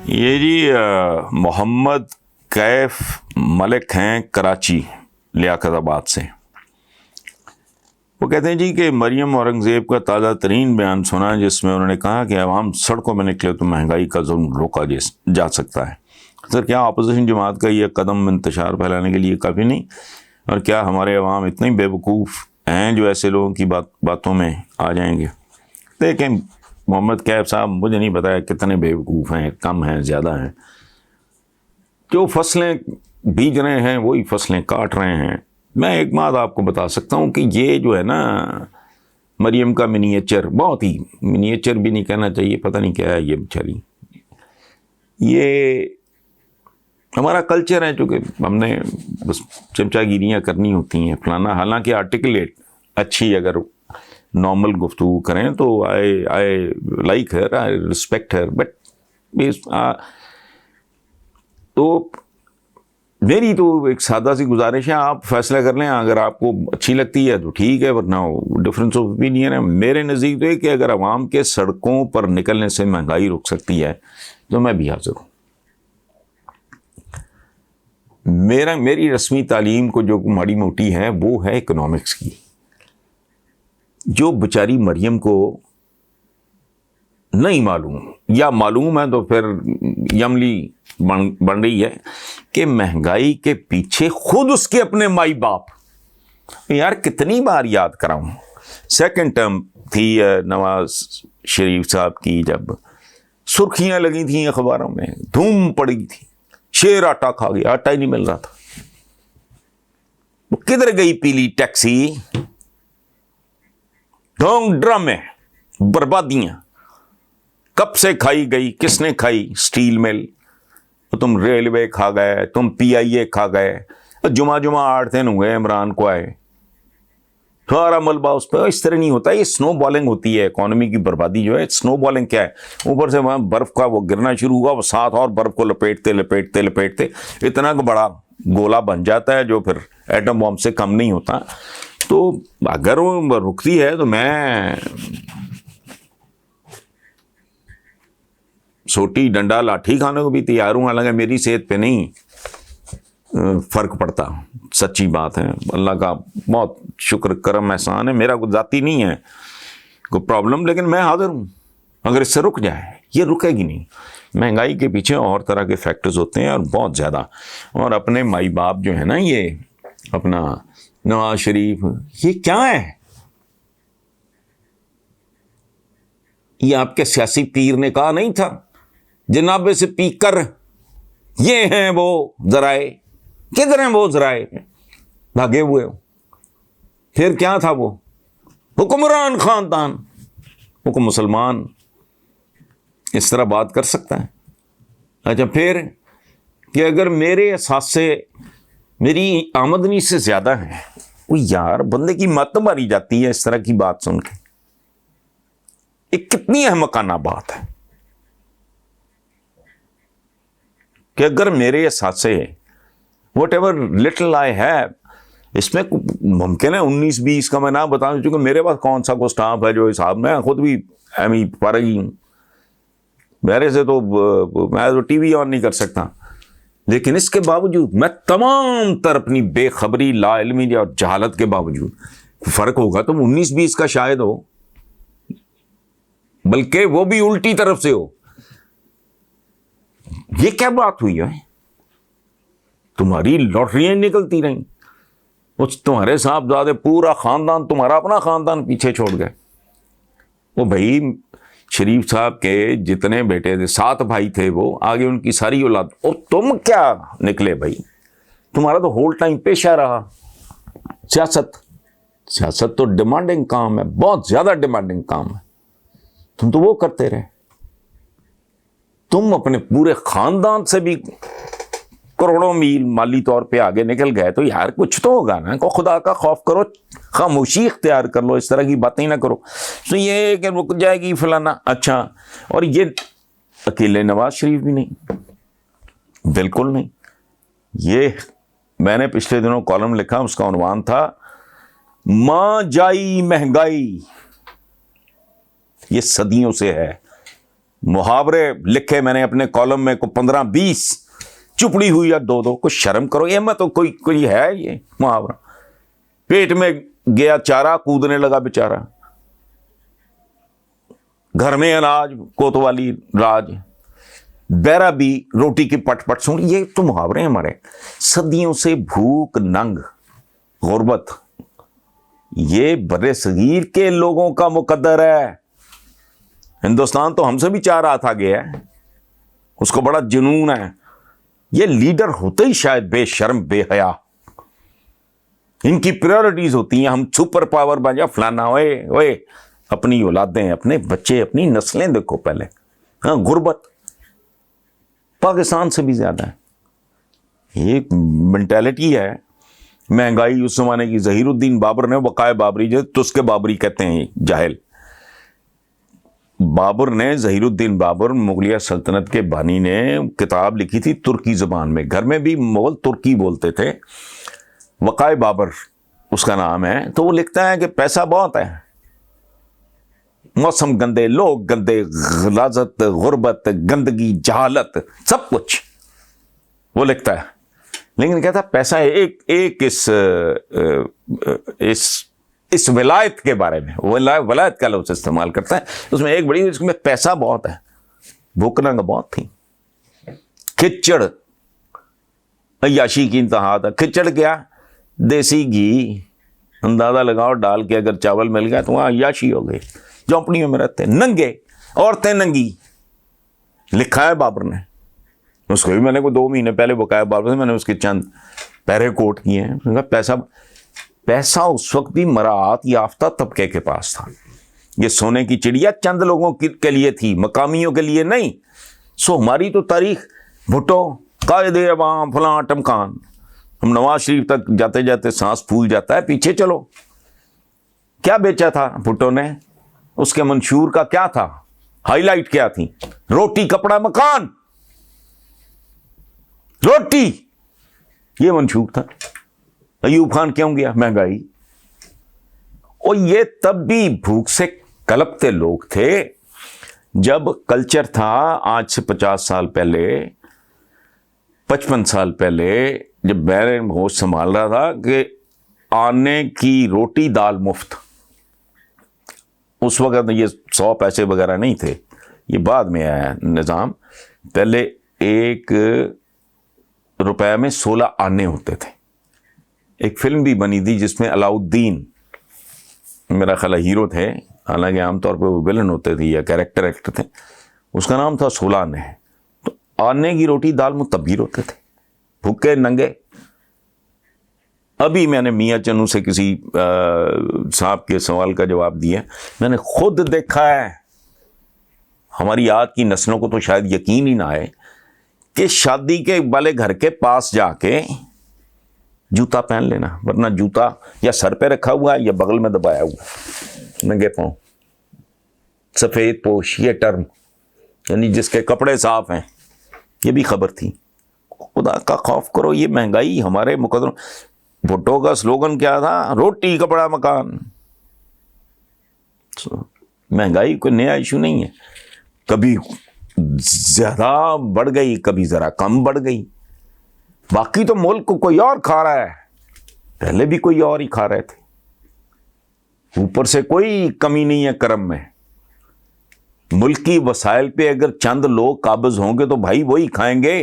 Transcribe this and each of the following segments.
یہ جی محمد کیف ملک ہیں کراچی لیاقت آباد سے. وہ کہتے ہیں جی کہ مریم اورنگزیب کا تازہ ترین بیان سنا جس میں انہوں نے کہا کہ عوام سڑکوں میں نکلے تو مہنگائی کا ظلم روکا جا سکتا ہے. سر کیا اپوزیشن جماعت کا یہ قدم انتشار پھیلانے کے لیے کافی نہیں؟ اور کیا ہمارے عوام اتنے بے وقوف ہیں جو ایسے لوگوں کی باتوں میں آ جائیں گے؟ دیکھیں محمد کیف صاحب، مجھے نہیں پتا کتنے بے وقوف ہیں، کم ہیں زیادہ ہیں. جو فصلیں بیج رہے ہیں وہی فصلیں کاٹ رہے ہیں. میں ایک بات آپ کو بتا سکتا ہوں کہ یہ جو ہے نا مریم کا منیچر، بہت ہی منیچر بھی نہیں کہنا چاہیے، پتہ نہیں کیا ہے یہ بیچاری. یہ ہمارا کلچر ہے، چونکہ ہم نے بس چمچا گیریاں کرنی ہوتی ہیں فلانا. حالانکہ آرٹیکولیٹ اچھی اگر نارمل گفتگو کریں تو I like Hare, I respect Hare, but تو میری تو ایک سادہ سی گزارش ہے، آپ فیصلہ کر لیں. اگر آپ کو اچھی لگتی ہے تو ٹھیک ہے، ورنہ ڈفرینس آف اوپینین ہے. میرے نزدیک تو یہ کہ اگر عوام کے سڑکوں پر نکلنے سے مہنگائی رک سکتی ہے تو میں بھی حاضر ہوں. میری رسمی تعلیم کو جو ماڑی موٹی ہے وہ ہے اکنامکس کی. جو بیچاری مریم کو نہیں معلوم یا معلوم ہے تو پھر یملی بن رہی ہے کہ مہنگائی کے پیچھے خود اس کے اپنے مائی باپ. یار کتنی بار یاد کراؤں، سیکنڈ ٹرم تھی نواز شریف صاحب کی، جب سرخیاں لگی تھیں اخباروں میں، دھوم پڑی تھی، شیر آٹا کھا گیا، آٹا ہی نہیں مل رہا تھا. وہ کدھر گئی پیلی ٹیکسی؟ ڈھونگ ڈرم ہے، بربادیاں کب سے کھائی گئی، کس نے کھائی؟ سٹیل مل. تم ریلوے کھا گئے، تم پی آئی اے کھا گئے. جمعہ 8 دن ہوئے عمران کو آئے، سارا ملبہ اس پہ. اس طرح نہیں ہوتا، یہ سنو بالنگ ہوتی ہے. اکانومی کی بربادی جو ہے سنو بالنگ کیا ہے، اوپر سے وہاں برف کا وہ گرنا شروع ہوا، وہ ساتھ اور برف کو لپیٹتے اتنا بڑا گولا بن جاتا ہے جو پھر ایٹم بم سے کم نہیں ہوتا. تو اگر وہ رکتی ہے تو میں سوٹی ڈنڈا لاٹھی کھانے کو بھی تیار ہوں. حالانکہ میری صحت پہ نہیں فرق پڑتا، سچی بات ہے. اللہ کا بہت شکر کرم احسان ہے، میرا کوئی ذاتی نہیں ہے کوئی پرابلم، لیکن میں حاضر ہوں اگر اس سے رک جائے. یہ رکے گی نہیں. مہنگائی کے پیچھے اور طرح کے فیکٹرز ہوتے ہیں اور بہت زیادہ. اور اپنے مائی باپ جو ہے نا، یہ اپنا نواز شریف، یہ کیا ہے؟ یہ آپ کے سیاسی پیر نے کہا نہیں تھا جناب سے پی کر یہ ہیں وہ ذرائع؟ کدھر ہیں وہ ذرائع؟ بھاگے ہوئے ہو. پھر کیا تھا وہ؟ حکمران خاندان. حکم مسلمان اس طرح بات کر سکتا ہے؟ اچھا پھر کہ اگر میرے اثاثے میری آمدنی سے زیادہ ہیں، وہ یار بندے کی مت ماری جاتی ہے اس طرح کی بات سن کے. یہ کتنی احمقانہ بات ہے کہ اگر میرے اثاثے whatever little I have, اس میں ممکن ہے 19-20 کا میں نہ بتاؤں، چونکہ میرے پاس کون سا کوئی اسٹاف ہے جو حساب میں خود بھی پڑھ گئی ہوں. میرے سے تو میں تو ٹی وی آن نہیں کر سکتا. لیکن اس کے باوجود میں تمام تر اپنی بے خبری، لا علمی اور جہالت کے باوجود، فرق ہوگا تو 19-20 کا شاید ہو، بلکہ وہ بھی الٹی طرف سے ہو. یہ کیا بات ہوئی ہے؟ تمہاری لاٹریاں نکلتی رہیں، اس تمہارے صاحبزادے پورا خاندان، تمہارا اپنا خاندان پیچھے چھوڑ گئے. وہ بھائی شریف صاحب کے جتنے بیٹے تھے، 7 بھائی تھے، وہ آگے ان کی ساری اولاد. اور تم کیا نکلے بھائی؟ تمہارا تو ہول ٹائم پیشہ رہا سیاست تو ڈیمانڈنگ کام ہے، بہت زیادہ ڈیمانڈنگ کام ہے. تم تو وہ کرتے رہے. تم اپنے پورے خاندان سے بھی کروڑوں میل مالی طور پہ آگے نکل گئے تو یار کچھ تو ہوگا نا. کو خدا کا خوف کرو، خاموشی اختیار کر لو، اس طرح کی باتیں نہ کرو. تو یہ کہ رک جائے گی فلانا. اچھا، اور یہ اکیلے نواز شریف بھی نہیں، بالکل نہیں. یہ میں نے پچھلے دنوں کالم لکھا، اس کا عنوان تھا ماں جائی مہنگائی. یہ صدیوں سے ہے، محاورے لکھے میں نے اپنے کالم میں کو 15-20 چپڑی ہوئی یا 2 کچھ شرم کرو. یہ میں تو کوئی ہے یہ محاورہ. پیٹ میں گیا چارہ کودنے لگا بیچارہ, گھر میں اناج کوتوالی راج, بیرا بھی روٹی کی پٹ پٹ سن. یہ تو محاورے ہیں ہمارے. صدیوں سے بھوک, ننگ, غربت یہ بر صغیر کے لوگوں کا مقدر ہے. ہندوستان تو ہم سے بھی 4 ہاتھ آگے ہے, اس کو بڑا جنون ہے. یہ لیڈر ہوتے ہی شاید بے شرم بے حیا, ان کی پریورٹیز ہوتی ہیں ہم سپر پاور بن جا فلانا. اوئے اپنی اولادیں, اپنے بچے, اپنی نسلیں دیکھو پہلے. ہاں, غربت پاکستان سے بھی زیادہ ہے. ایک مینٹیلٹی ہے. مہنگائی اس زمانے کی. ظہیر الدین بابر نے وقائے بابری, جو تسکے بابری کہتے ہیں جاہل, بابر نے, ظہیر الدین بابر مغلیہ سلطنت کے بانی نے کتاب لکھی تھی ترکی زبان میں. گھر میں بھی مغل ترکی بولتے تھے. وقائے بابر اس کا نام ہے. تو وہ لکھتا ہے کہ پیسہ بہت ہے, موسم گندے, لوگ گندے, غلاظت, غربت, گندگی, جہالت, سب کچھ وہ لکھتا ہے. لیکن کہتا پیسہ ایک اس ولایت کے بارے میں, ولایت کا لفظ استعمال کرتا ہے. اس میں ایک بڑی, اس میں پیسہ بہت ہے, بھوک ننگ بہت تھی, کھچڑ عیاشی کی انتہا تھا. کھچڑ کیا, دیسی گھی اندازہ لگاؤ ڈال کے اگر چاول مل گیا تو وہاں عیاشی ہو گئی. جھونپڑیوں میں رہتے, ننگے, عورتیں ننگی. لکھا ہے بابر نے. اس کو بھی میں نے کوئی 2 مہینے پہلے بقایا بابر سے میں نے اس کے چند پیرے کوٹ کیے ہیں. پیسہ اس وقت بھی مراعات یافتہ طبقے کے پاس تھا. یہ سونے کی چڑیا چند لوگوں کے لیے تھی, مقامیوں کے لیے نہیں. سو ہماری تو تاریخ, بھٹو قائد عوام فلاں ٹمکان. ہم نواز شریف تک جاتے جاتے سانس پھول جاتا ہے. پیچھے چلو, کیا بیچا تھا بھٹو نے, اس کے منشور کا کیا تھا, ہائی لائٹ کیا تھی, روٹی کپڑا مکان, روٹی, یہ منشور تھا. ایوب خان کیوں گیا, مہنگائی. اور یہ تب بھی بھوک سے کلپتے لوگ تھے جب کلچر تھا. آج سے 50 سال پہلے, 55 سال پہلے, جب میں نے ہوش سنبھال رہا تھا کہ آنے کی روٹی دال مفت. اس وقت یہ 100 پیسے وغیرہ نہیں تھے, یہ بعد میں آیا نظام. پہلے 1 روپے میں 16 آنے ہوتے تھے. ایک فلم بھی بنی تھی جس میں علاؤدین میرا خیال ہیرو تھے, حالانکہ عام طور پہ وہ ویلن ہوتے تھے یا کیریکٹر ایکٹر تھے. اس کا نام تھا 16 آنے. تو آنے کی روٹی دال متبیر ہوتے تھے, بھوکے ننگے. ابھی میں نے میاں چنو سے کسی صاحب کے سوال کا جواب دیا. میں نے خود دیکھا ہے, ہماری آج کی نسلوں کو تو شاید یقین ہی نہ آئے کہ شادی کے والے گھر کے پاس جا کے جوتا پہن لینا, ورنہ جوتا یا سر پہ رکھا ہوا ہے یا بغل میں دبایا ہوا ہے, ننگے پاؤں, سفید پوش. یہ ٹرم یعنی جس کے کپڑے صاف ہیں, یہ بھی خبر تھی. خدا کا خوف کرو, یہ مہنگائی ہمارے مقدر. بھٹو کا سلوگن کیا تھا, روٹی کپڑا مکان. مہنگائی کوئی نیا ایشو نہیں ہے, کبھی زیادہ بڑھ گئی, کبھی ذرا کم بڑھ گئی. باقی تو ملک کو کوئی اور کھا رہا ہے, پہلے بھی کوئی اور ہی کھا رہے تھے. اوپر سے کوئی کمی نہیں ہے کرم میں. ملکی وسائل پہ اگر چند لوگ قابض ہوں گے تو بھائی وہی کھائیں گے.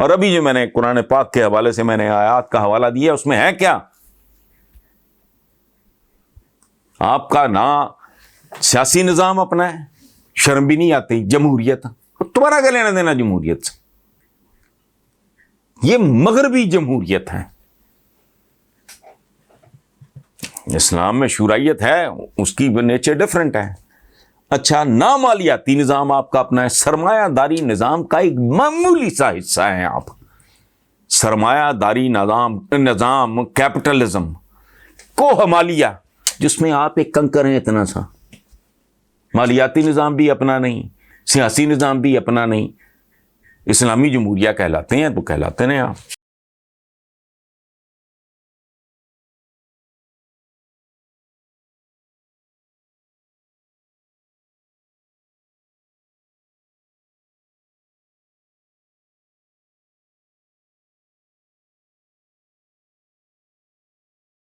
اور ابھی جو میں نے قرآن پاک کے حوالے سے میں نے آیات کا حوالہ دیا, اس میں ہے کیا, آپ کا نہ سیاسی نظام اپنا ہے, شرم بھی نہیں آتی, جمہوریت. تمہارا کیا لینا دینا جمہوریت سے, یہ مغربی جمہوریت ہے. اسلام میں شورائیت ہے, اس کی نیچر ڈیفرنٹ ہے. اچھا, نامالیاتی نظام آپ کا اپنا ہے, سرمایہ داری نظام کا ایک معمولی سا حصہ ہے آپ. سرمایہ داری نظام کیپٹلزم کو مالیہ, جس میں آپ ایک کنکر ہیں اتنا سا. مالیاتی نظام بھی اپنا نہیں, سیاسی نظام بھی اپنا نہیں. اسلامی جمہوریہ کہلاتے ہیں تو کہلاتے ہیں آپ.